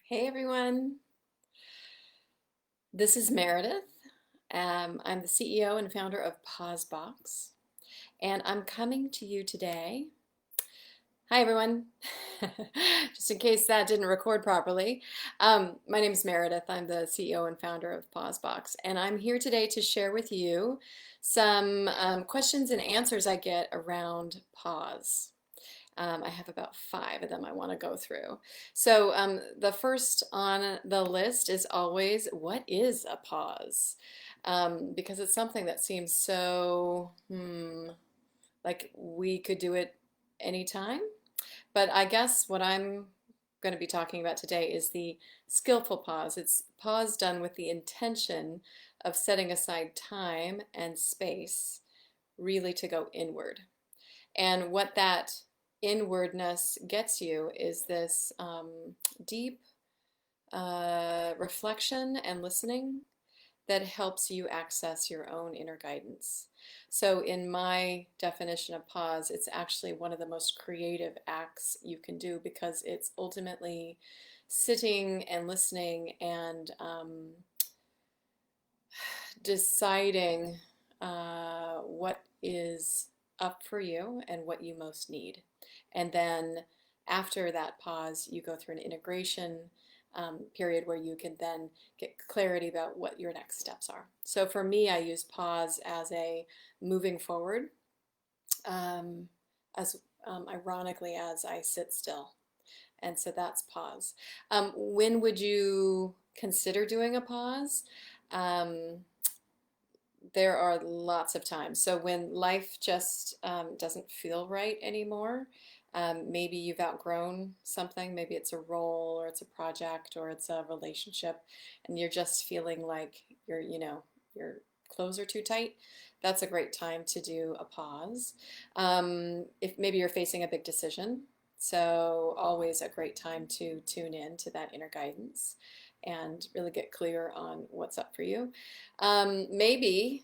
Hey everyone, this is Meredith. I'm the CEO and founder of PauseBox, and I'm coming to you today. Hi everyone, just in case that didn't record properly. My name is Meredith. I'm the CEO and founder of PauseBox, and I'm here today to share with you some questions and answers I get around pause. I have about 5 of them I want to go through. So the first on the list is always, what is a pause? Because it's something that seems so, like we could do it anytime. But I guess what I'm going to be talking about today is the skillful pause. It's pause done with the intention of setting aside time and space really to go inward. And what that inwardness gets you is this deep reflection and listening that helps you access your own inner guidance. So, in my definition of pause, it's actually one of the most creative acts you can do because it's ultimately sitting and listening and deciding what is up for you and what you most need. And then after that pause, you go through an integration period where you can then get clarity about what your next steps are. So for me, I use pause as a moving forward, as ironically as I sit still. And so that's pause. When would you consider doing a pause? Um, there are lots of times. So when life just doesn't feel right anymore, maybe you've outgrown something, maybe it's a role or it's a project or it's a relationship, and you're just feeling like your clothes are too tight. That's a great time to do a pause. If maybe you're facing a big decision, so always a great time to tune in to that inner guidance and really get clear on what's up for you. Maybe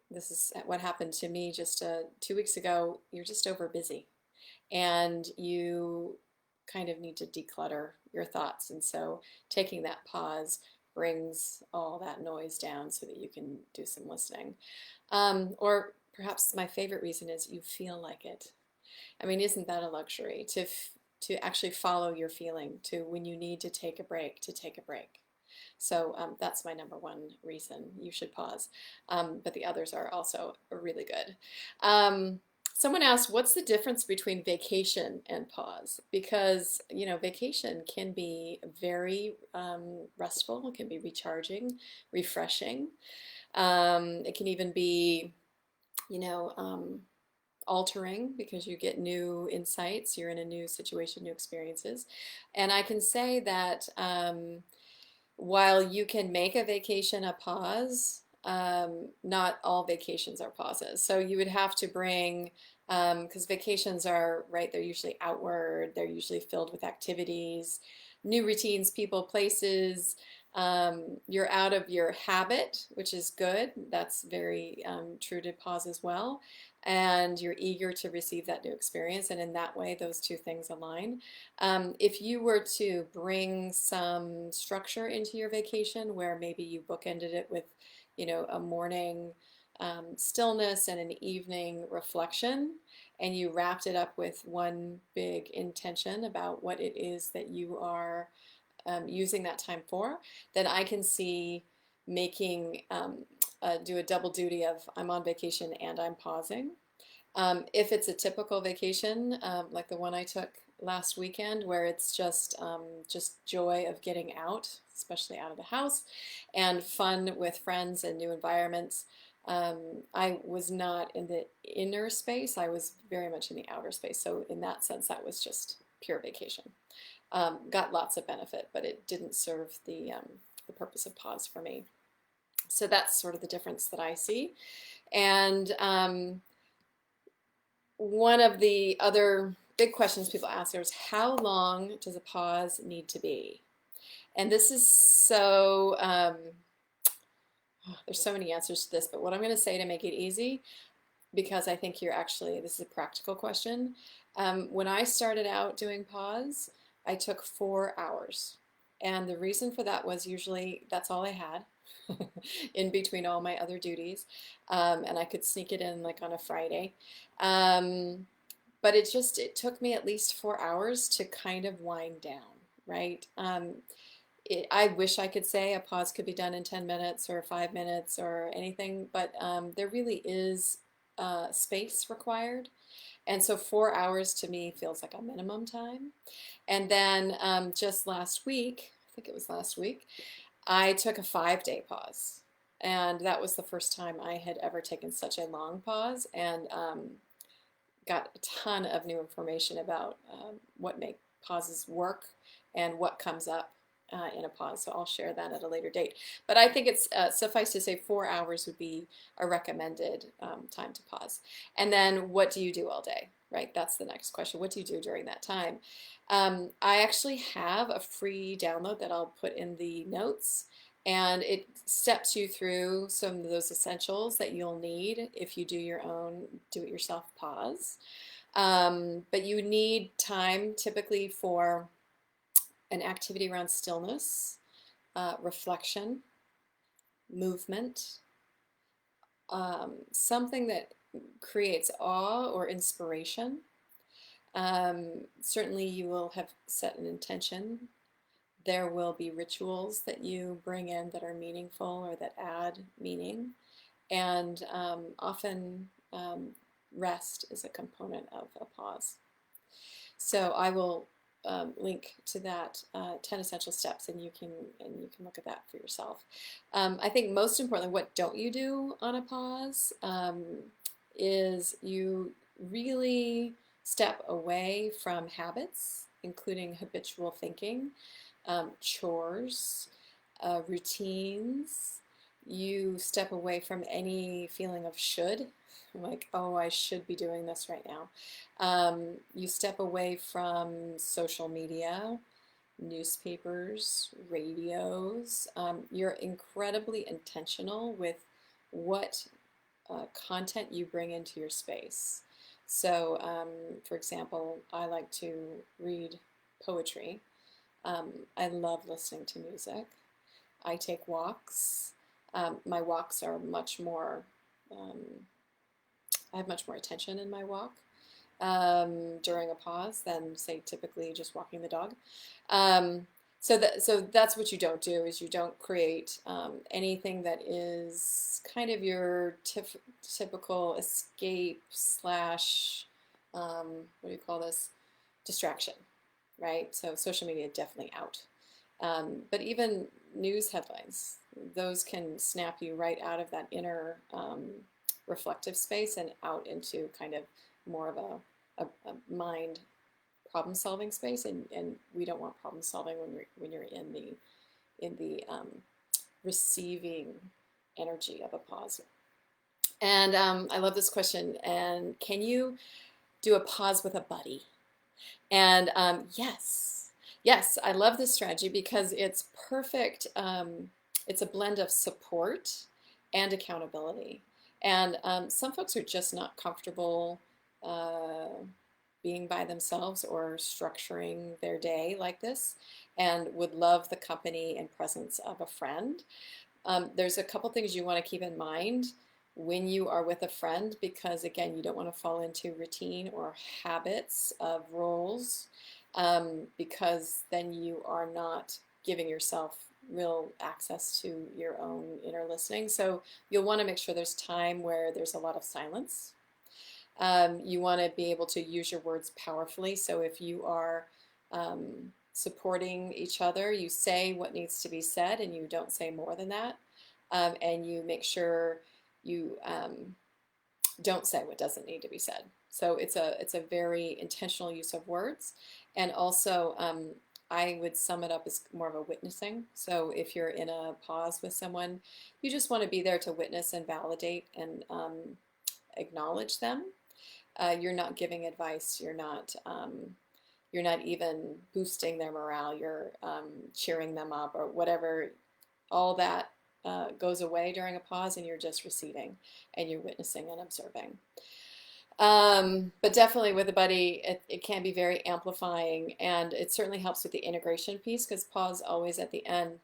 this is what happened to me just 2 weeks ago. You're just over busy and you kind of need to declutter your thoughts. And so taking that pause brings all that noise down so that you can do some listening. Or perhaps my favorite reason is you feel like it. I mean, isn't that a luxury to actually follow your feeling, to when you need to take a break, to take a break. So that's my number one reason you should pause. But the others are also really good. Someone asked, what's the difference between vacation and pause? Because, vacation can be very restful, it can be recharging, refreshing. It can even be, you know, um, altering because you get new insights, you're in a new situation, new experiences. And I can say that while you can make a vacation a pause, not all vacations are pauses. So you would have to bring, because vacations are, right, they're usually outward, they're usually filled with activities, new routines, people, places. You're out of your habit, which is good. That's very true to pause as well. And you're eager to receive that new experience. And in that way, those two things align. If you were to bring some structure into your vacation where maybe you bookended it with, a morning stillness and an evening reflection, and you wrapped it up with one big intention about what it is that you are using that time for, then I can see making do a double duty of I'm on vacation and I'm pausing. If it's a typical vacation, like the one I took last weekend, where it's just joy of getting out, especially out of the house, and fun with friends and new environments. I was not in the inner space. I was very much in the outer space. So in that sense, that was just pure vacation. Got lots of benefit, but it didn't serve the purpose of pause for me. So that's sort of the difference that I see. And one of the other big questions people ask is, how long does a pause need to be? And this is so, there's so many answers to this, but what I'm going to say to make it easy, because I think this is a practical question. When I started out doing pause, I took 4 hours. And the reason for that was usually that's all I had in between all my other duties. And I could sneak it in like on a Friday. Um, but it took me at least 4 hours to kind of wind down, right? I wish I could say a pause could be done in 10 minutes or 5 minutes or anything, but there really is space required. And so 4 hours to me feels like a minimum time. And then just last week, I think it was last week, I took a 5 day pause. And that was the first time I had ever taken such a long pause, and got a ton of new information about what make pauses work and what comes up in a pause. So I'll share that at a later date. But I think it's suffice to say 4 hours would be a recommended time to pause. And then what do you do all day? Right? That's the next question. What do you do during that time? I actually have a free download that I'll put in the notes, and it steps you through some of those essentials that you'll need if you do your own do-it-yourself pause. But you need time typically for an activity around stillness, reflection, movement, something that creates awe or inspiration. Certainly you will have set an intention. There will be rituals that you bring in that are meaningful or that add meaning. And often rest is a component of a pause. So I will link to that 10 essential steps, and you can look at that for yourself. I think most importantly, what don't you do on a pause is you really step away from habits, including habitual thinking, chores, routines. You step away from any feeling of should, like, oh, I should be doing this right now. You step away from social media, newspapers, radios. You're incredibly intentional with what content you bring into your space. So, for example, I like to read poetry. I love listening to music. I take walks. My walks are much more, I have much more attention in my walk during a pause than, say, typically just walking the dog. So that's what you don't do, is you don't create anything that is kind of your typical escape slash, what do you call this, distraction, right? So social media definitely out. But even news headlines, those can snap you right out of that inner reflective space and out into kind of more of a mind problem solving space, and we don't want problem solving when you're in the receiving energy of a pause. And I love this question. And can you do a pause with a buddy? And yes, I love this strategy because it's perfect. It's a blend of support and accountability. And some folks are just not comfortable being by themselves or structuring their day like this, and would love the company and presence of a friend. There's a couple things you want to keep in mind when you are with a friend, because again, you don't want to fall into routine or habits of roles, because then you are not giving yourself real access to your own inner listening. So you'll want to make sure there's time where there's a lot of silence. You want to be able to use your words powerfully. So if you are supporting each other, you say what needs to be said and you don't say more than that. And you make sure you don't say what doesn't need to be said. So it's a very intentional use of words. And also, I would sum it up as more of a witnessing. So if you're in a pause with someone, you just want to be there to witness and validate and acknowledge them. You're not giving advice. You're not even boosting their morale. You're cheering them up or whatever. All that goes away during a pause, and you're just receiving and you're witnessing and observing. But definitely with a buddy, it can be very amplifying, and it certainly helps with the integration piece because pause always at the end,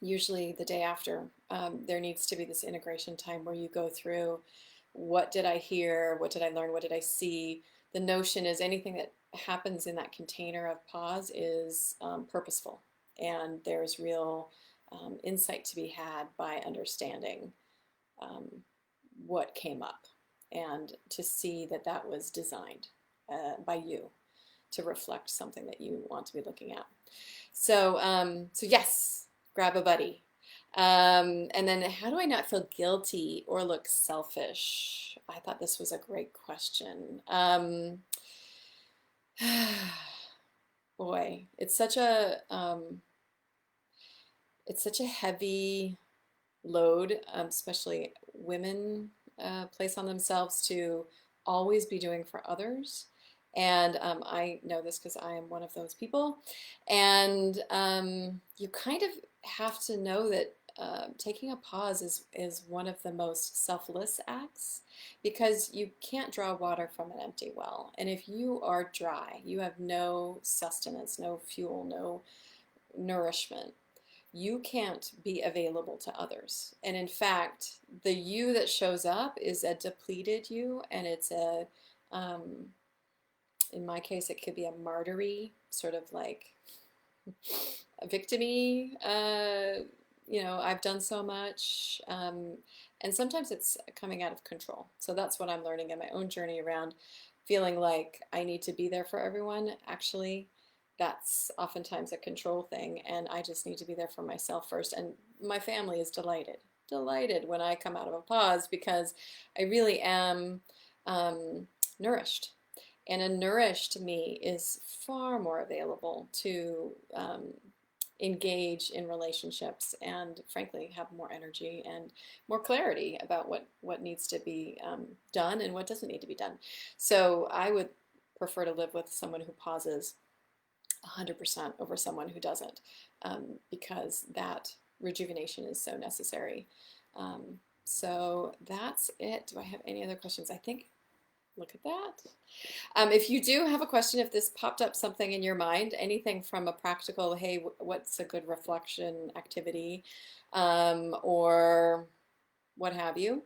usually the day after, there needs to be this integration time where you go through what did I hear, what did I learn, what did I see. The notion is anything that happens in that container of pause is purposeful, and there's real insight to be had by understanding um, what came up and to see that that was designed by you to reflect something that you want to be looking at. So yes, grab a buddy. And then how do I not feel guilty or look selfish? I thought this was a great question. Boy, it's such a heavy load, especially women place on themselves to always be doing for others. And I know this because I am one of those people. And you kind of have to know that taking a pause is one of the most selfless acts because you can't draw water from an empty well. And if you are dry, you have no sustenance, no fuel, no nourishment, you can't be available to others. And in fact, the you that shows up is a depleted you, and it's um, in my case, it could be a martyry, sort of like a victimy, I've done so much. And sometimes it's coming out of control. So that's what I'm learning in my own journey around feeling like I need to be there for everyone. Actually, that's oftentimes a control thing, and I just need to be there for myself first. And my family is delighted when I come out of a pause because I really am nourished. And a nourished me is far more available to engage in relationships and frankly have more energy and more clarity about what needs to be done and what doesn't need to be done. So I would prefer to live with someone who pauses 100% over someone who doesn't, because that rejuvenation is so necessary. So that's it. Do I have any other questions? I think, look at that. If you do have a question, if this popped up something in your mind, anything from a practical, hey, what's a good reflection activity, or what have you,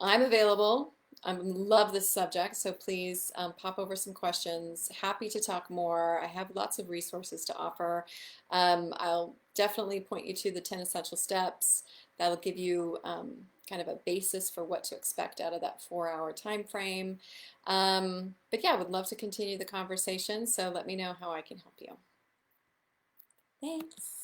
I'm available. I love this subject, so please pop over some questions. Happy to talk more. I have lots of resources to offer. I'll definitely point you to the 10 essential steps. That'll give you kind of a basis for what to expect out of that 4-hour time frame. But yeah, I would love to continue the conversation, so let me know how I can help you. Thanks.